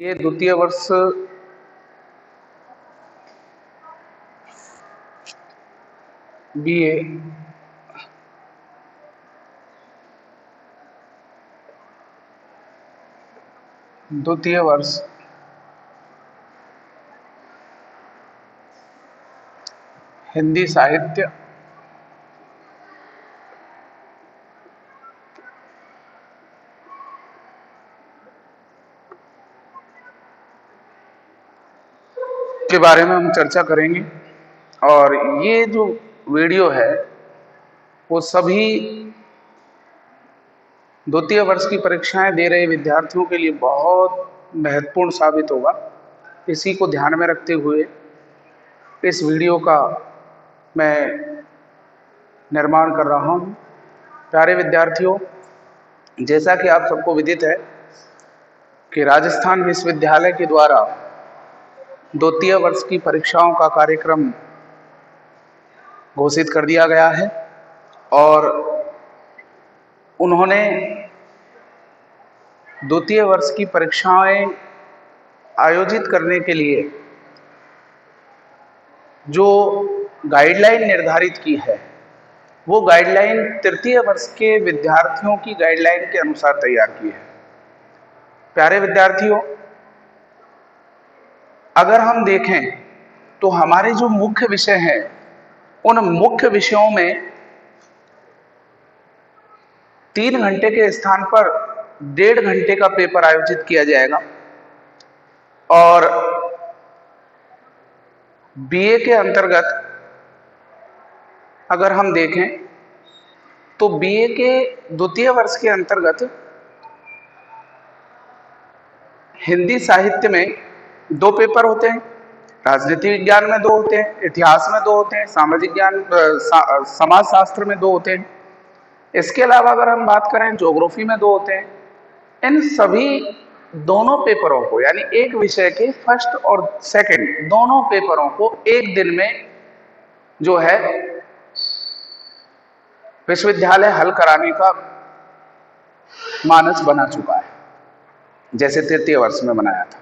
ये द्वितीय वर्ष बीए द्वितीय वर्ष हिंदी साहित्य के बारे में हम चर्चा करेंगे। और ये जो वीडियो है वो सभी द्वितीय वर्ष की परीक्षाएं दे रहे विद्यार्थियों के लिए बहुत महत्वपूर्ण साबित होगा। इसी को ध्यान में रखते हुए इस वीडियो का मैं निर्माण कर रहा हूँ। प्यारे विद्यार्थियों, जैसा कि आप सबको विदित है कि राजस्थान विश्वविद्यालय के द्वारा द्वितीय वर्ष की परीक्षाओं का कार्यक्रम घोषित कर दिया गया है और उन्होंने द्वितीय वर्ष की परीक्षाएं आयोजित करने के लिए जो गाइडलाइन निर्धारित की है वो गाइडलाइन तृतीय वर्ष के विद्यार्थियों की गाइडलाइन के अनुसार तैयार की है। प्यारे विद्यार्थियों, अगर हम देखें तो हमारे जो मुख्य विषय हैं उन मुख्य विषयों में 3 घंटे के स्थान पर 1.5 घंटे का पेपर आयोजित किया जाएगा। और बीए के अंतर्गत अगर हम देखें तो बीए के द्वितीय वर्ष के अंतर्गत हिंदी साहित्य में 2 पेपर होते हैं, राजनीति विज्ञान में 2 होते हैं, इतिहास में 2 होते हैं, सामाजिक ज्ञान समाज शास्त्र में 2 होते हैं। इसके अलावा अगर हम बात करें ज्योग्राफी में 2 होते हैं। इन सभी दोनों पेपरों को यानी एक विषय के फर्स्ट और सेकंड दोनों पेपरों को एक दिन में जो है विश्वविद्यालय हल कराने का मानस बना चुका है, जैसे तृतीय वर्ष में बनाया था।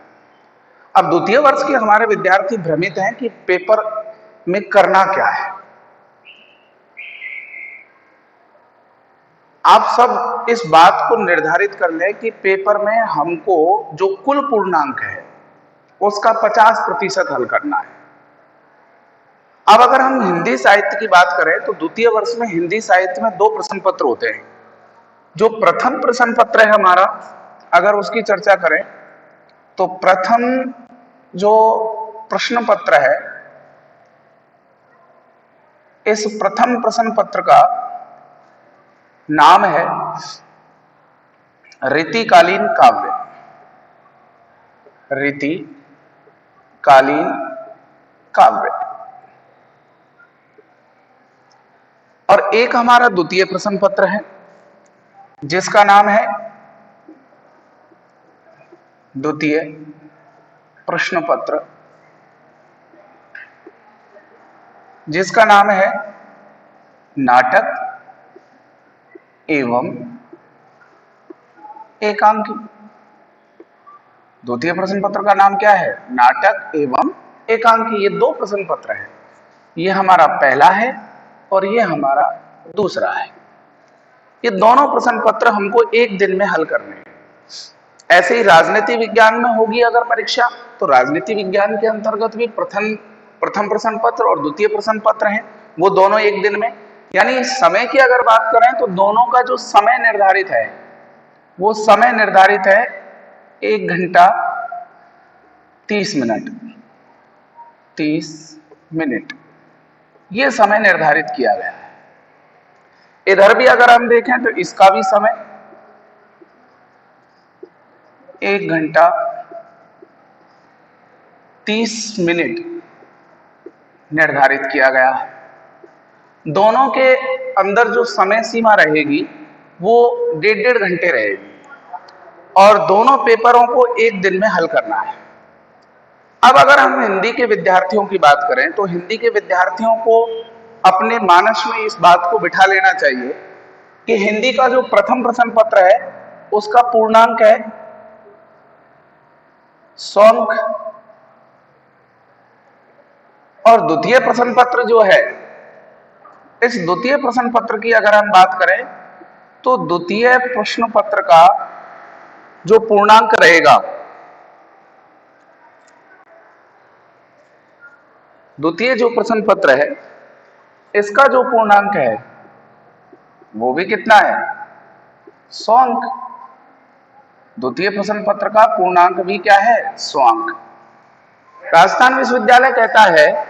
अब द्वितीय वर्ष के हमारे विद्यार्थी भ्रमित हैं कि पेपर में करना क्या है। आप सब इस बात को निर्धारित कर लें कि पेपर में हमको जो कुल पूर्णांक है उसका 50% हल करना है। अब अगर हम हिंदी साहित्य की बात करें तो द्वितीय वर्ष में हिंदी साहित्य में 2 प्रश्न पत्र होते हैं। जो प्रथम प्रश्न पत्र है हमारा, अगर उसकी चर्चा करें तो प्रथम जो प्रश्न पत्र है, इस प्रथम प्रश्न पत्र का नाम है रीतिकालीन काव्य। रीतिकालीन काव्य। और एक हमारा द्वितीय प्रश्न पत्र है जिसका नाम है द्वितीय प्रश्न पत्र, जिसका नाम है नाटक एवं एकांकी। द्वितीय प्रश्न पत्र का नाम क्या है? नाटक एवं एकांकी। ये 2 प्रश्न पत्र हैं। ये हमारा पहला है और ये हमारा दूसरा है। ये दोनों प्रश्न पत्र हमको एक दिन में हल करने हैं। ऐसे ही राजनीति विज्ञान में होगी अगर परीक्षा तो राजनीति विज्ञान के अंतर्गत भी प्रथम प्रश्न पत्र और द्वितीय प्रश्न पत्र हैं, वो दोनों एक दिन में। यानी समय की अगर बात करें तो दोनों का जो समय निर्धारित है वो समय निर्धारित है 1 घंटा 30 मिनट। 30 मिनट ये समय निर्धारित किया गया है। इधर भी अगर हम देखें तो इसका भी समय 1 घंटा 30 मिनट निर्धारित किया गया है। दोनों के अंदर जो समय सीमा रहेगी वो 1.5 घंटे रहेगी और दोनों पेपरों को एक दिन में हल करना है। अब अगर हम हिंदी के विद्यार्थियों की बात करें तो हिंदी के विद्यार्थियों को अपने मानस में इस बात को बिठा लेना चाहिए कि हिंदी का जो प्रथम प्रश्न पत्र है उसका पूर्णांक है 100 अंक। और द्वितीय प्रश्न पत्र जो है, इस द्वितीय प्रश्न पत्र की अगर हम बात करें तो द्वितीय प्रश्न पत्र का जो पूर्णांक रहेगा, द्वितीय जो प्रश्न पत्र है इसका जो पूर्णांक है वो भी कितना है, 100 अंक। द्वितीय प्रश्न पत्र का पूर्णांक भी क्या है, 100 अंक। राजस्थान विश्वविद्यालय कहता है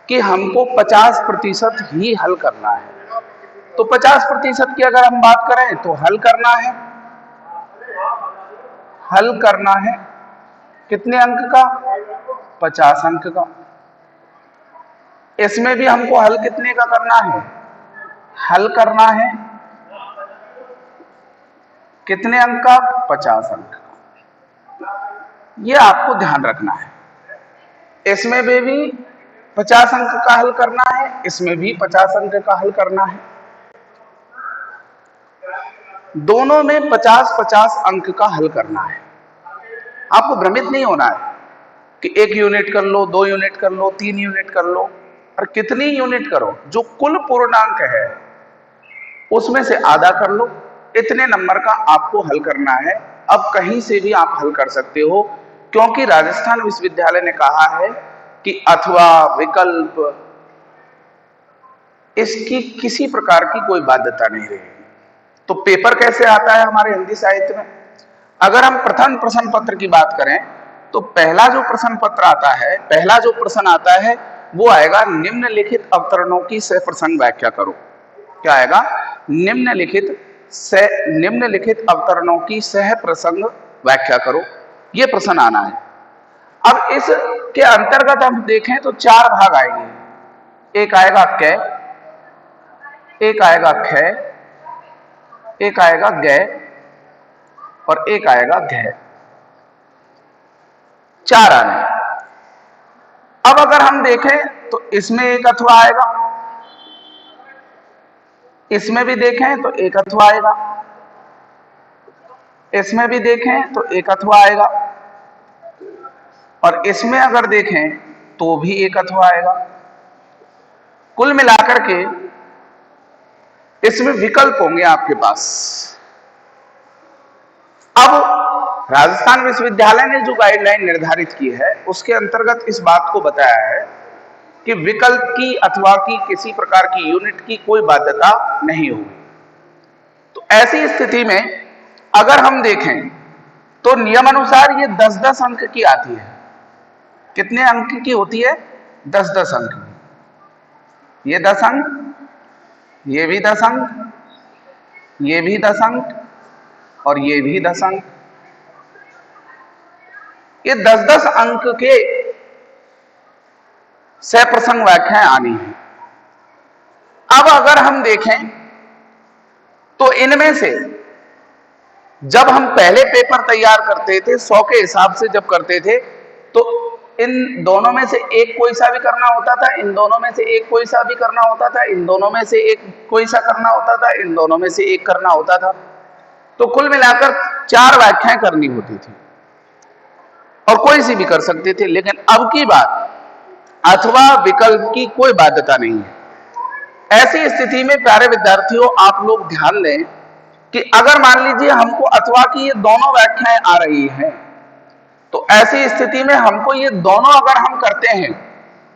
कि हमको 50% ही हल करना है। तो 50% की अगर हम बात करें तो हल करना है कितने अंक का, 50 अंक का। इसमें भी हमको हल कितने का करना है, हल करना है कितने अंक का, 50 अंक का। यह आपको ध्यान रखना है। इसमें भी 50 अंक का हल करना है, इसमें भी 50 अंक का हल करना है। दोनों में 50-50 अंक का हल करना है। आपको भ्रमित नहीं होना है कि 1 यूनिट कर लो, 2 यूनिट कर लो, 3 यूनिट कर लो, और कितनी यूनिट करो, जो कुल पूर्णांक है उसमें से आधा कर लो। इतने नंबर का आपको हल करना है। अब कहीं से भी आप हल कर सकते हो, क्योंकि राजस्थान विश्वविद्यालय ने कहा है कि अथवा विकल्प इसकी किसी प्रकार की कोई बाध्यता नहीं रहेगी। तो पेपर कैसे आता है हमारे हिंदी साहित्य में, अगर हम प्रथम प्रश्न पत्र की बात करें तो पहला जो प्रश्न पत्र आता है, पहला जो प्रश्न आता है वो आएगा, निम्नलिखित अवतरणों की सप्रसंग व्याख्या करो। क्या आएगा, निम्नलिखित अवतरणों की सह प्रसंग व्याख्या करो। ये प्रश्न आना है। अब इसके अंतर्गत हम देखें तो 4 भाग आएंगे। एक आएगा कै, एक आएगा ख, एक आएगा गै और एक आएगा घै। 4 आने। अब अगर हम देखें तो इसमें एक अथवा आएगा, इसमें भी देखें तो एक अथवा आएगा, इसमें भी देखें तो एक अथवा आएगा, और इसमें अगर देखें तो भी एक अथवा आएगा। कुल मिलाकर के इसमें विकल्प होंगे आपके पास। अब राजस्थान विश्वविद्यालय ने जो गाइडलाइन निर्धारित की है उसके अंतर्गत इस बात को बताया है कि विकल्प की अथवा की किसी प्रकार की यूनिट की कोई बाध्यता नहीं होगी। तो ऐसी स्थिति में अगर हम देखें तो नियमानुसार ये 10-10 अंक की आती है। कितने अंक की होती है, 10-10 अंक की। ये 10 अंक, ये भी 10 अंक, ये भी 10 अंक और ये भी 10 अंक। ये 10-10 अंक के सप्रसंग व्याख्याएं आनी है। अब अगर हम देखें तो इनमें से जब हम पहले पेपर तैयार करते थे 100 के हिसाब से जब करते थे तो इन दोनों में से एक कोई सा भी करना होता था, इन दोनों में से एक कोई सा भी करना होता था, इन दोनों में से एक कोई सा करना होता था, इन दोनों में से एक करना होता था। तो कुल मिलाकर 4 व्याख्याएं करनी होती थी और कोई सी भी कर सकते थे। लेकिन अब की बात अथवा विकल्प की कोई बाध्यता नहीं है। ऐसी स्थिति में प्यारे विद्यार्थियों आप लोग ध्यान दें कि अगर मान लीजिए हमको अथवा की ये दोनों व्याख्याएं आ रही हैं तो ऐसी स्थिति में हमको ये दोनों अगर हम करते हैं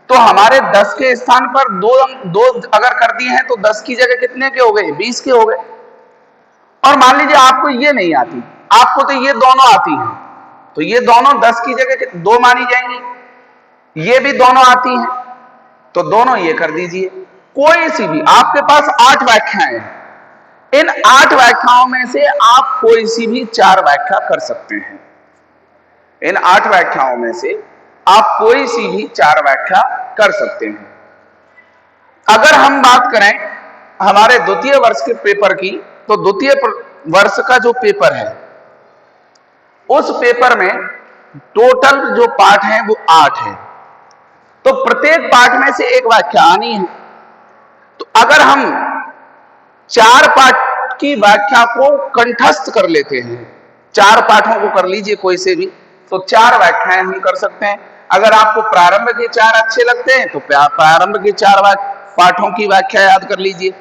तो हमारे 10 के स्थान पर 2 अगर कर दिए हैं तो 10 की जगह कितने के हो गए, 20 के हो गए। और मान लीजिए आपको ये नहीं आती, आपको तो ये दोनों आती हैं, तो ये दोनों 10 की जगह 2 मानी जाएंगी। ये भी दोनों आती हैं तो दोनों ये कर दीजिए। कोई सी भी, आपके पास 8 व्याख्याएं हैं, इन 8 व्याख्याओं में से आप कोई सी भी 4 व्याख्या कर सकते हैं। इन 8 व्याख्याओं में से आप कोई सी भी 4 व्याख्या कर सकते हैं। अगर हम बात करें हमारे द्वितीय वर्ष के पेपर की तो द्वितीय वर्ष का जो पेपर है उस पेपर में टोटल जो पाठ है वो 8 है। तो प्रत्येक पाठ में से एक व्याख्या आनी है। तो अगर हम 4 पाठ की व्याख्या को कंठस्थ कर लेते हैं, 4 पाठों को कर लीजिए कोई से भी, तो 4 व्याख्याएं हम कर सकते हैं। अगर आपको प्रारंभ के 4 अच्छे लगते हैं तो प्रारंभ के 4 पाठों की व्याख्या याद कर लीजिए।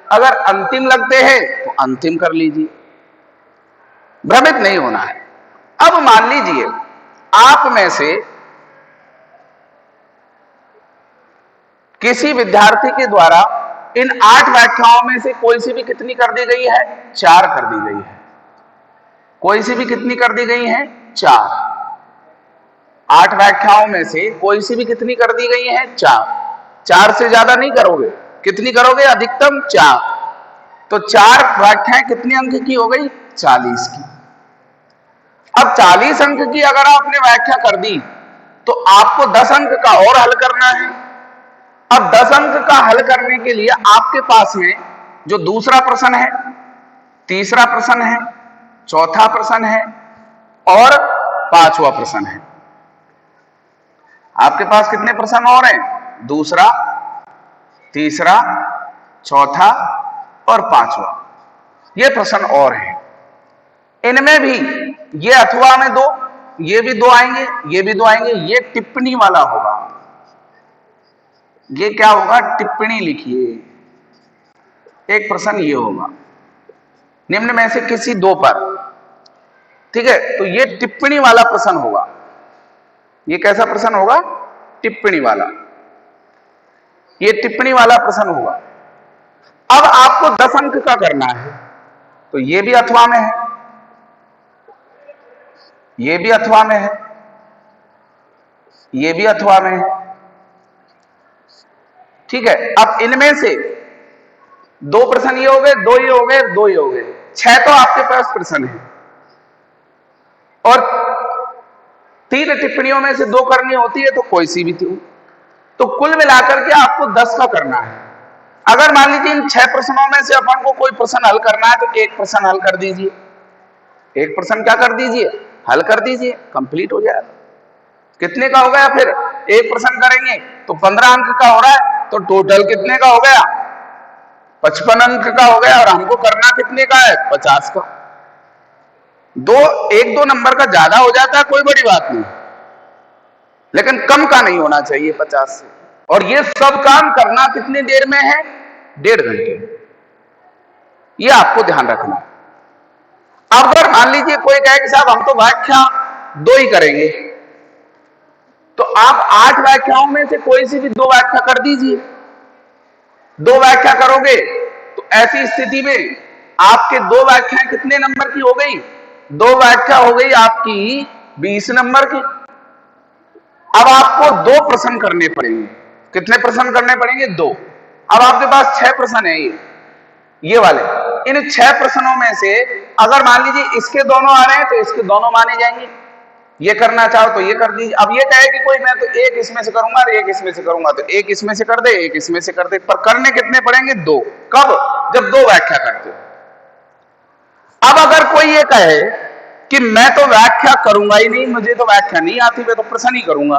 अगर अंतिम लगते हैं तो अंतिम कर लीजिए, भ्रमित नहीं होना है। अब मान लीजिए आप में से किसी विद्यार्थी के द्वारा इन 8 व्याख्याओं में से कोई सी भी कितनी कर दी गई है? 4 कर दी गई है। कोई सी भी कितनी कर दी गई है? 4। 8 व्याख्याओं में से कोई सी भी कितनी कर दी गई है? 4। 4 से ज्यादा नहीं करोगे, कितनी करोगे? अधिकतम 4। तो 4 व्याख्याएं कितने अंक की हो गई? 40 की। अब 40 अंक की अगर आपने व्याख्या कर दी तो आपको 10 अंक का और हल करना है। अब 10 अंक का हल करने के लिए आपके पास में जो दूसरा प्रश्न है, तीसरा प्रश्न है, चौथा प्रश्न है और 5वां प्रश्न है। आपके पास कितने प्रश्न और हैं? दूसरा, तीसरा, चौथा और 5वां, ये प्रश्न और हैं। इनमें भी ये अथवा में 2, ये भी 2 आएंगे, ये भी 2 आएंगे। ये टिप्पणी वाला होगा। ये क्या होगा? टिप्पणी लिखिए। एक प्रश्न ये होगा निम्न में से किसी 2 पर, ठीक है? तो ये टिप्पणी वाला प्रश्न होगा। ये कैसा प्रश्न होगा? टिप्पणी वाला। ये टिप्पणी वाला प्रश्न होगा। अब आपको 10 अंक का करना है, तो ये भी अथवा में है, ये भी अथवा में है, ये भी अथवा में है, ठीक है? अब इनमें से 2 प्रश्न ये हो गए, 2 ये हो गए, 2 ये हो गए, 6 तो आपके पास प्रश्न है और 3 टिप्पणियों में से 2 करनी होती है तो कोई सी भी थी। तो कुल मिलाकर के आपको 10 का करना है। अगर मान लीजिए इन 6 प्रश्नों में से अपन को कोई प्रश्न हल करना है तो एक प्रश्न हल कर दीजिए। एक प्रश्न क्या कर दीजिए? हल कर दीजिए, कंप्लीट हो जाएगा। कितने का हो गया? फिर एक प्रश्न करेंगे तो 15 अंक का हो रहा है, तो टोटल कितने का हो गया? 55 अंक का हो गया। और हमको करना कितने का है? 50 का। 1-2 नंबर का ज्यादा हो जाता है, कोई बड़ी बात नहीं, लेकिन कम का नहीं होना चाहिए 50 से। और ये सब काम करना कितनी देर में है? 1.5 घंटे। ये आपको ध्यान रखना है। अब अगर मान लीजिए कोई कहे कि साहब हम तो व्याख्या 2 ही करेंगे, तो आप 8 व्याख्याओं में से कोई सी भी 2 व्याख्या कर दीजिए। 2 व्याख्या करोगे तो ऐसी स्थिति में आपके 2 व्याख्याएं कितने नंबर की हो गई? 2 व्याख्या हो गई आपकी 20 नंबर की। अब आपको 2 प्रश्न करने पड़ेंगे। कितने प्रश्न करने पड़ेंगे? 2। अब आपके पास 6 प्रश्न है, ये वाले। इन 6 प्रश्नों में से अगर मान लीजिए इसके दोनों आ रहे हैं तो इसके दोनों माने जाएंगे। ये करना चाहो तो ये कर दीजिए। अब ये कहे कि कोई मैं तो एक इसमें से करूंगा और एक इसमें से करूंगा, तो एक इसमें से कर दे, एक इसमें से कर दे, पर करने कितने पड़ेंगे? 2। कब? जब 2 व्याख्या करते हो। अब अगर कोई ये कहे कि मैं तो व्याख्या करूंगा ही नहीं, मुझे तो व्याख्या नहीं आती, मैं तो प्रश्न ही करूंगा,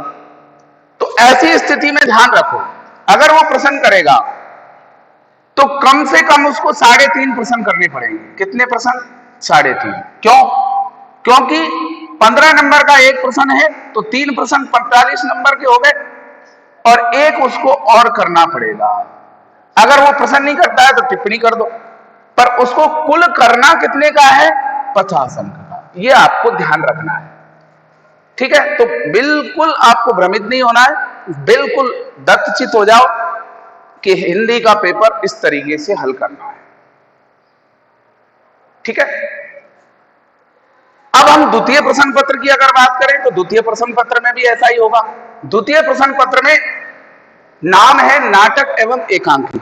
तो ऐसी स्थिति में ध्यान रखो, अगर वो प्रश्न करेगा तो कम से कम उसको 3.5 प्रश्न करने पड़ेंगे। कितने प्रश्न? 3.5। क्यों? क्योंकि 15 नंबर का एक प्रश्न है तो 3 प्रश्न 45 नंबर के हो गए और एक उसको और करना पड़ेगा। अगर वो प्रश्न नहीं करता है तो टिप्पणी कर दो, पर उसको कुल करना कितने का है? 50 अंक का। ये आपको ध्यान रखना है, ठीक है? तो बिल्कुल आपको भ्रमित नहीं होना है, बिल्कुल दत्तचित हो जाओ कि हिंदी का पेपर इस तरीके से हल करना है, ठीक है? अब हम द्वितीय प्रश्न पत्र की अगर बात करें तो द्वितीय प्रश्न पत्र में भी ऐसा ही होगा। द्वितीय प्रश्न पत्र में नाम है नाटक एवं एकांकी।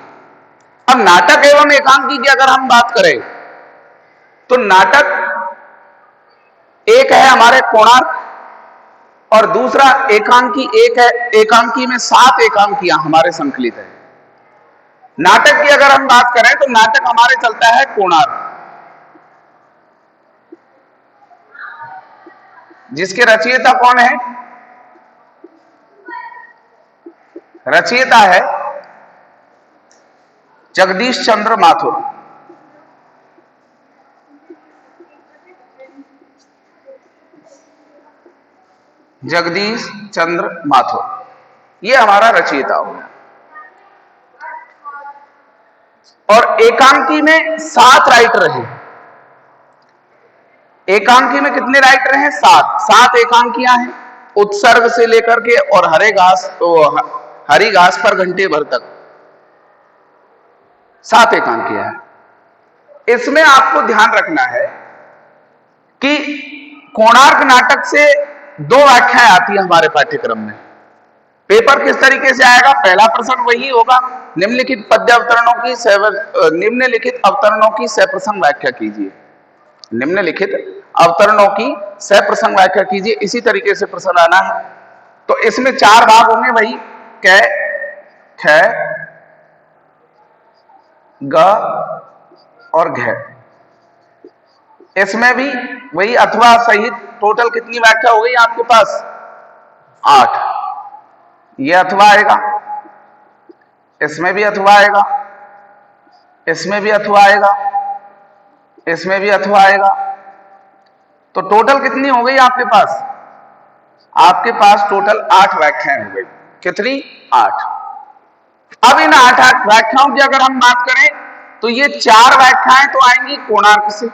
अब नाटक एवं एकांकी की अगर हम बात करें तो नाटक एक है हमारे कोणार्क और दूसरा एकांकी एक है। एकांकी में 7 एकांकियां हमारे संकलित है। नाटक की अगर हम बात करें तो नाटक हमारे चलता है कोणार्क, जिसके रचयिता कौन है? रचयिता है जगदीश चंद्र माथुर। जगदीश चंद्र माथुर, ये हमारा रचयिता हो गया। और एकांकी में 7 राइटर हैं। एकांकी में कितने राइटर हैं? 7 एकांकियां हैं, उत्सर्ग से लेकर के और हरी घास पर घंटे भर तक 7 एकांकियां हैं। इसमें आपको ध्यान रखना है कि कोणार्क नाटक से 2 व्याख्याएं आती है हमारे पाठ्यक्रम में। पेपर किस तरीके से आएगा? पहला प्रश्न वही होगा, निम्नलिखित पद्य अवतरणों की निम्नलिखित अवतरणों की सप्रसंग व्याख्या कीजिए। निम्नलिखित अवतरणों की सप्रसंग व्याख्या कीजिए, इसी तरीके से प्रश्न आना है। तो इसमें 4 भाग होंगे, वही क, ख, ग और घ। इसमें भी वही अथवा सहित टोटल कितनी व्याख्या हो गई आपके पास? 8। ये अथवा आएगा, इसमें भी अथवा आएगा, इसमें भी अथवा आएगा, इसमें भी अथवा आएगा। तो टोटल कितनी हो गई आपके पास? आपके पास टोटल 8 व्याख्याएं हो गई। कितनी? 8। अब इन 8 व्याख्याओं की अगर हम बात करें तो ये 4 व्याख्याएं तो आएंगी कोणार्क से,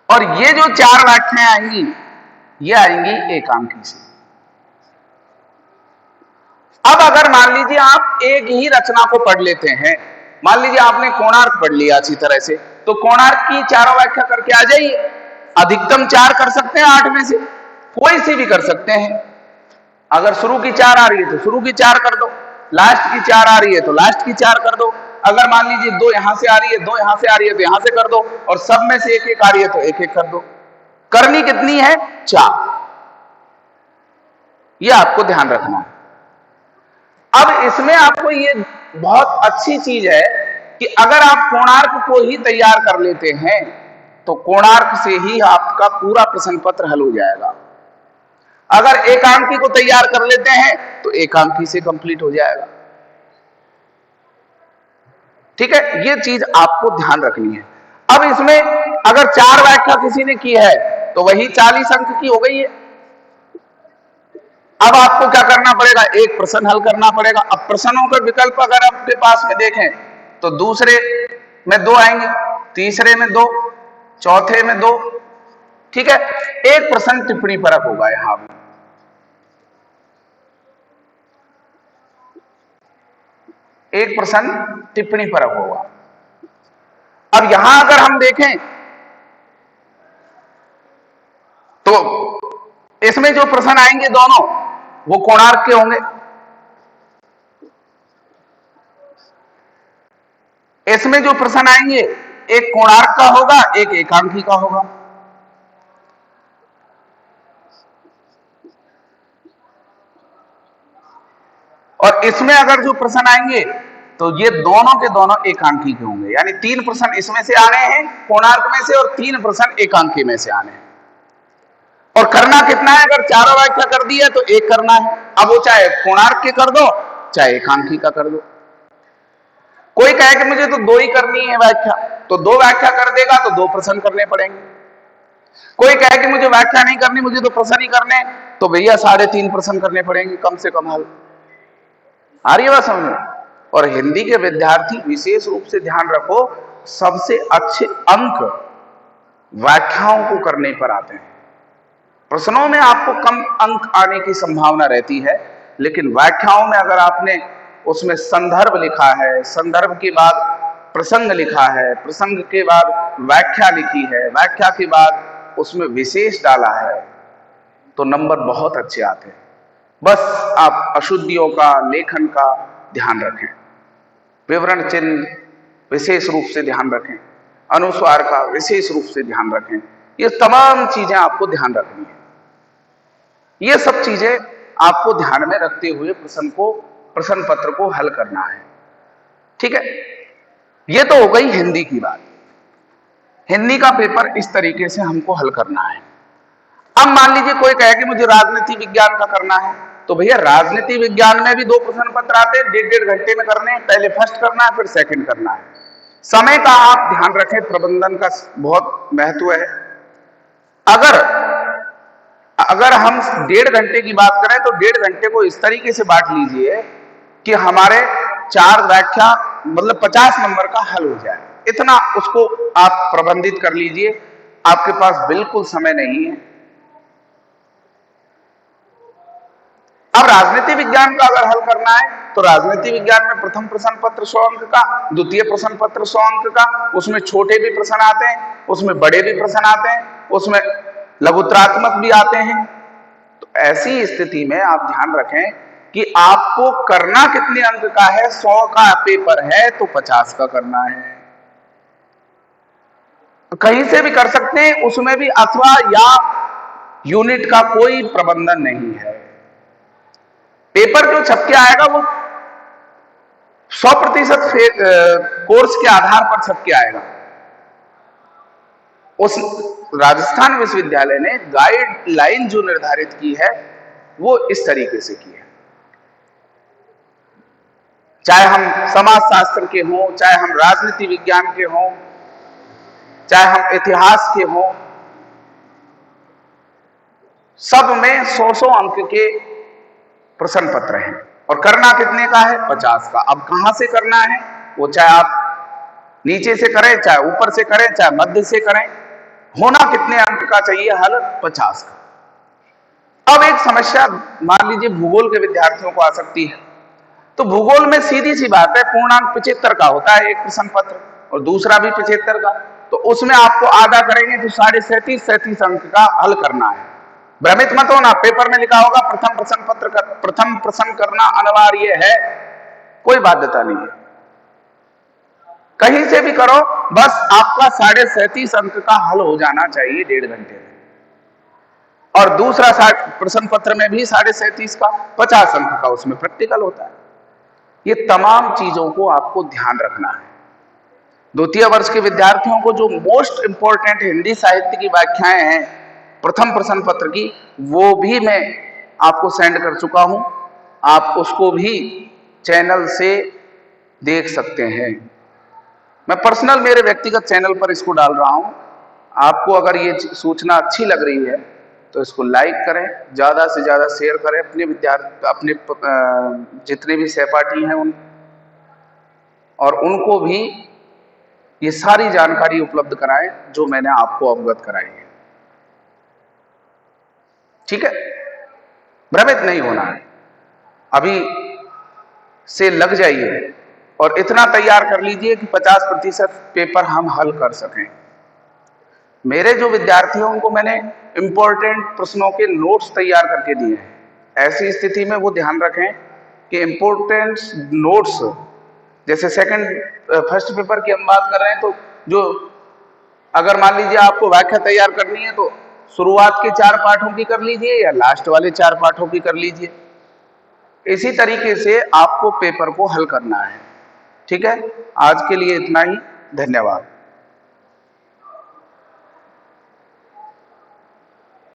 और ये जो 4 व्याख्याएं आएंगी ये आएंगी एकांकी से। अब अगर मान लीजिए आप एक ही रचना को पढ़ लेते हैं, मान लीजिए आपने कोणार्क पढ़ लिया अच्छी तरह से, तो कोणार्क की 4 व्याख्या करके आ जाइए। अधिकतम 4 कर सकते हैं 8 में से, कोई सी भी कर सकते हैं। अगर शुरू की 4 आ रही है तो शुरू की 4 कर दो, लास्ट की 4 आ रही है तो लास्ट की 4 कर दो। अगर मान लीजिए 2 यहां से आ रही है, 2 यहां से आ रही है तो यहां से कर दो, और सब में से 1-1 आ रही है तो 1-1 कर दो। करनी कितनी है? 4। यह आपको ध्यान रखना है। अब इसमें आपको ये बहुत अच्छी चीज है कि अगर आप कोणार्क को ही तैयार कर लेते हैं तो कोणार्क से ही आपका पूरा प्रश्न पत्र हल हो जाएगा। अगर एकांकी को तैयार कर लेते हैं तो एकांकी से कंप्लीट हो जाएगा। ठीक है, ये चीज आपको ध्यान रखनी है। अब इसमें अगर 4 व्याख्या किसी ने की है तो वही 40 अंक की हो गई है। अब आपको क्या करना पड़ेगा? एक प्रश्न हल करना पड़ेगा। अब प्रश्नों के विकल्प अगर आपके पास में देखें तो दूसरे में 2 आएंगे, तीसरे में 2, चौथे में 2। ठीक है, एक प्रश्न टिप्पणी परक होगा यहां पर। एक प्रश्न टिप्पणी परक होगा। अब यहां अगर हम देखें तो इसमें जो प्रश्न आएंगे दोनों वो कोणार्क के होंगे। इसमें जो प्रश्न आएंगे एक कोणार्क का होगा, एक एकांकी का होगा। और इसमें अगर जो प्रश्न आएंगे तो ये दोनों के दोनों एकांकी के होंगे। यानी 3 प्रश्न इसमें से आने हैं कोणार्क में से, और 3 प्रश्न एकांकी में से आने हैं। और करना कितना है? अगर 4 व्याख्या कर दी है तो 1 करना है। अब वो चाहे कोणार्क के कर दो चाहे एकांकी का कर दो। कोई कहे कि मुझे तो 2 ही करनी है व्याख्या, तो 2 व्याख्या कर देगा तो 2 प्रश्न करने पड़ेंगे। कोई कहे कि मुझे व्याख्या नहीं करनी, मुझे तो प्रश्न ही करने, तो भैया 3.5 प्रश्न करने पड़ेंगे कम से कम हल। आ रही है बात समझ में? और हिंदी के विद्यार्थी विशेष रूप से ध्यान रखो, सबसे अच्छे अंक व्याख्याओं को करने पर आते हैं। प्रश्नों में आपको कम अंक आने की संभावना रहती है, लेकिन व्याख्याओं में अगर आपने उसमें संदर्भ लिखा है, संदर्भ के बाद प्रसंग लिखा है, प्रसंग के बाद व्याख्या लिखी है, व्याख्या के बाद उसमें विशेष डाला है, तो नंबर बहुत अच्छे आते हैं। बस आप अशुद्धियों का, लेखन का ध्यान रखें, विवरण चिन्ह विशेष रूप से ध्यान रखें, अनुस्वार का विशेष रूप से ध्यान रखें। ये तमाम चीजें आपको ध्यान रखनी है। ये सब चीजें आपको ध्यान में रखते हुए प्रश्न पत्र को हल करना है। ठीक है, ये तो हो गई हिंदी की बात। हिंदी का पेपर इस तरीके से हमको हल करना है। अब मान लीजिए कोई कहे कि मुझे राजनीति विज्ञान का करना है, तो भैया राजनीति विज्ञान में भी 2 प्रश्न पत्र आते हैं, 1.5 घंटे में करने हैं। पहले फर्स्ट करना है, फिर सेकंड करना है। समय का आप ध्यान रखें, प्रबंधन का बहुत महत्व है। अगर अगर हम 1.5 घंटे की बात करें तो 1.5 घंटे को इस तरीके से बांट लीजिए कि हमारे 4 व्याख्या मतलब 50 नंबर का हल हो जाए, इतना उसको आप प्रबंधित कर लीजिए। आपके पास बिल्कुल समय नहीं है। अब राजनीति विज्ञान का अगर हल करना है तो राजनीति विज्ञान में प्रथम प्रश्न पत्र 100 अंक का, द्वितीय प्रश्न पत्र 100 अंक का, उसमें छोटे भी प्रश्न आते हैं, उसमें बड़े भी प्रश्न आते हैं, उसमें लघुत्तरात्मक भी आते हैं। तो ऐसी स्थिति में आप ध्यान रखें कि आपको करना कितने अंक का है। 100 का पेपर है तो 50 का करना है। कहीं से भी कर सकते हैं, उसमें भी अथवा या यूनिट का कोई प्रबंधन नहीं है। पेपर जो छप के आएगा वो 100% कोर्स के आधार पर छप के आएगा। उस राजस्थान विश्वविद्यालय ने गाइडलाइन जो निर्धारित की है वो इस तरीके से की है। चाहे हम समाजशास्त्र के हों, चाहे हम राजनीति विज्ञान के हों, चाहे हम इतिहास के हों, सब में 100 अंक के प्रश्न पत्र हैं और करना कितने का है? 50 का। अब कहां से करना है वो, चाहे आप नीचे से करें, चाहे ऊपर से करें, चाहे मध्य से करें, होना कितने अंक का चाहिए हल? 50 का। अब एक समस्या मान लीजिए भूगोल के विद्यार्थियों को आ सकती है। तो भूगोल में सीधी सी बात है, पूर्णांक 75 का होता है एक प्रश्न पत्र और दूसरा भी 75 का। तो उसमें आपको आधा करेंगे तो 37.5 अंक का हल करना है। भ्रमित मत होना, पेपर में लिखा होगा प्रथम प्रश्न करना अनिवार्य है, कोई बाध्यता नहीं है। कहीं से भी करो, बस आपका 37.5 अंक का हल हो जाना चाहिए 1.5 घंटे में। और दूसरा प्रश्न पत्र में भी 37.5 का, 50 अंक का उसमें प्रैक्टिकल होता है। ये तमाम चीजों को आपको ध्यान रखना है। द्वितीय वर्ष के विद्यार्थियों को जो मोस्ट इंपॉर्टेंट हिंदी साहित्य की व्याख्याएं हैं प्रथम प्रश्न पत्र की, वो भी मैं आपको सेंड कर चुका हूं। आप उसको भी चैनल से देख सकते हैं। मैं पर्सनल मेरे व्यक्तिगत चैनल पर इसको डाल रहा हूं। आपको अगर ये सूचना अच्छी लग रही है तो इसको लाइक करें, ज्यादा से ज्यादा शेयर करें अपने विद्यार्थी, अपने जितने भी सहपाठी हैं उन, और उनको भी ये सारी जानकारी उपलब्ध कराएं जो मैंने आपको अवगत कराई है। ठीक है, भ्रमित नहीं होना है, अभी से लग जाइए और इतना तैयार कर लीजिए कि 50% पेपर हम हल कर सकें। मेरे जो विद्यार्थी हैं उनको मैंने इंपॉर्टेंट प्रश्नों के नोट्स तैयार करके दिए हैं। ऐसी स्थिति में वो ध्यान रखें कि इंपॉर्टेंट नोट्स, जैसे फर्स्ट पेपर की हम बात कर रहे हैं, तो जो अगर मान लीजिए आपको व्याख्या तैयार करनी है तो शुरुआत के 4 पाठों की कर लीजिए या लास्ट वाले 4 पाठों की कर लीजिए। इसी तरीके से आपको पेपर को हल करना है। ठीक है, आज के लिए इतना ही। धन्यवाद।